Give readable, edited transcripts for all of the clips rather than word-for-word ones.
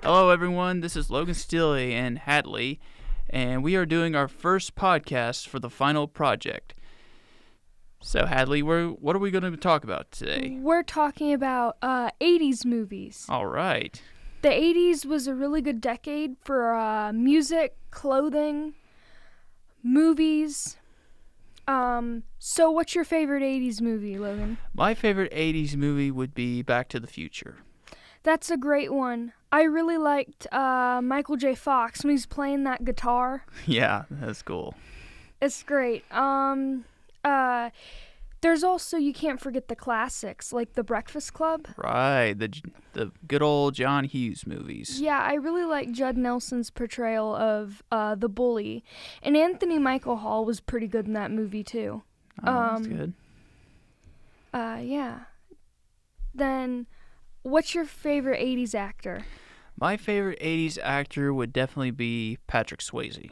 Hello, everyone. This is Logan Steele and Hadley, and we are doing our first podcast for the final project. So, Hadley, what are we going to talk about today? We're talking about 80s movies. All right. The 80s was a really good decade for music, clothing, movies. So what's your favorite 80s movie, Logan? My favorite 80s movie would be Back to the Future. That's a great one. I really liked Michael J. Fox when he's playing that guitar. Yeah, that's cool. It's great. There's also, you can't forget the classics, like The Breakfast Club. Right, the good old John Hughes movies. Yeah, I really like Judd Nelson's portrayal of the bully. And Anthony Michael Hall was pretty good in that movie, too. That's good. Yeah. Then, what's your favorite 80s actor? My favorite 80s actor would definitely be Patrick Swayze.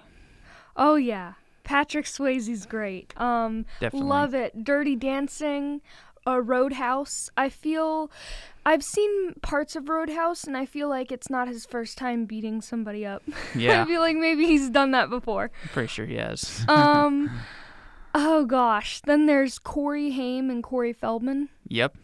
Oh, yeah. Patrick Swayze's great. Definitely. Love it. Dirty Dancing, Roadhouse. I've seen parts of Roadhouse, and I feel like it's not his first time beating somebody up. Yeah. I feel like maybe he's done that before. I'm pretty sure he has. Oh gosh. Then there's Corey Haim and Corey Feldman. Yep.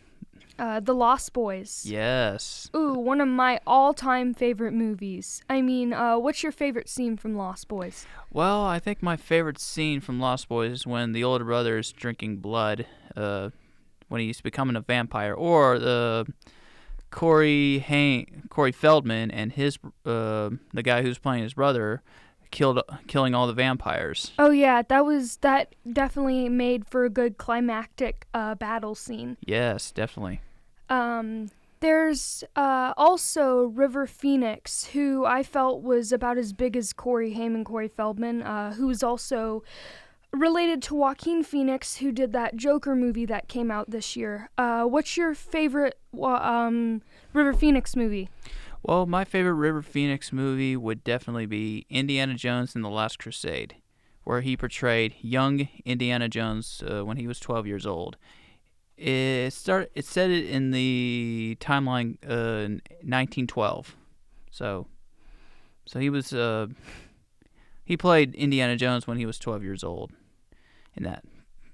The Lost Boys. Yes. Ooh, one of my all-time favorite movies. I mean, what's your favorite scene from Lost Boys? Well, I think my favorite scene from Lost Boys is when the older brother is drinking blood, when he's becoming a vampire, or Corey Feldman and his the guy who's playing his brother killing all the vampires. Oh yeah, that definitely made for a good climactic battle scene. Yes, definitely. There's also River Phoenix, who I felt was about as big as Corey Haim and Corey Feldman, who's also related to Joaquin Phoenix, who did that Joker movie that came out this year. What's your favorite River Phoenix movie? Well, my favorite River Phoenix movie would definitely be Indiana Jones and the Last Crusade, where he portrayed young Indiana Jones when he was 12 years old. It said it in the timeline in 1912. So he played Indiana Jones when he was 12 years old in that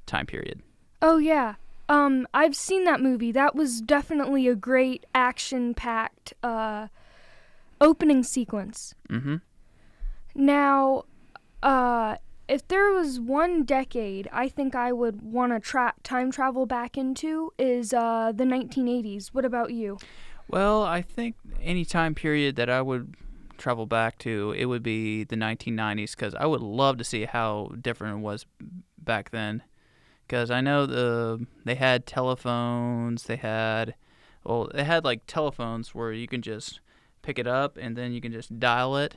time period. Oh yeah. I've seen that movie. That was definitely a great action-packed opening sequence. Mm-hmm. Now, if there was one decade I think I would want to time travel back into is the 1980s. What about you? Well, I think any time period that I would travel back to, it would be the 1990s, because I would love to see how different it was back then. Because I know they had telephones, they had like telephones where you can just pick it up and then you can just dial it.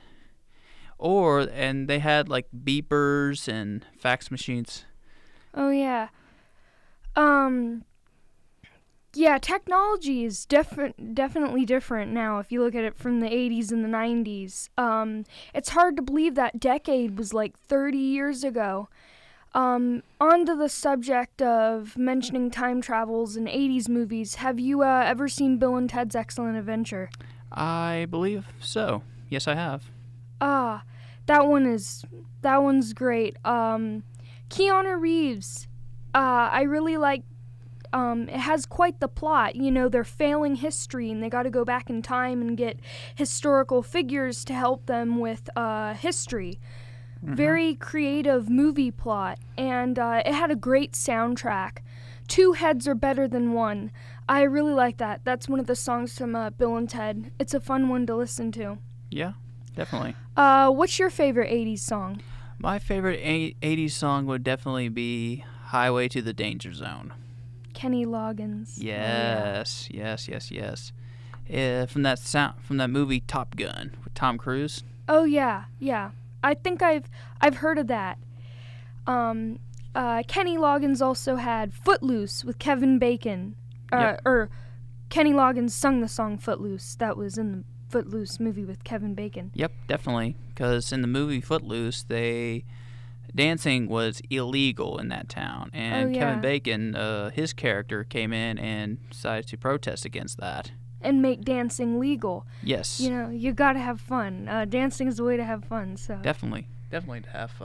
And they had like beepers and fax machines. Oh yeah. Yeah, technology is definitely different now if you look at it from the 80s and the 90s. It's hard to believe that decade was like 30 years ago. On to the subject of mentioning time travels in 80s movies, have you ever seen Bill and Ted's Excellent Adventure? I believe so. Yes, I have. That one's great. Keanu Reeves, I really like, it has quite the plot. You know, they're failing history and they got to go back in time and get historical figures to help them with history. Mm-hmm. Very creative movie plot, and it had a great soundtrack. Two heads are better than one. I really like that. That's one of the songs from Bill and Ted. It's a fun one to listen to. Yeah, definitely. What's your favorite 80s song? My favorite 80s song would definitely be Highway to the Danger Zone. Kenny Loggins. Yes, yes. From that movie Top Gun with Tom Cruise. Oh yeah. I think I've heard of that. Kenny Loggins also had Footloose with Kevin Bacon. Yep. Or Kenny Loggins sung the song Footloose. That was in the Footloose movie with Kevin Bacon. Yep, definitely. Because in the movie Footloose, dancing was illegal in that town. And Kevin Bacon, his character, came in and decided to protest against that. and make dancing legal. Yes. You know, you gotta have fun. Dancing is the way to have fun. So Definitely to have fun.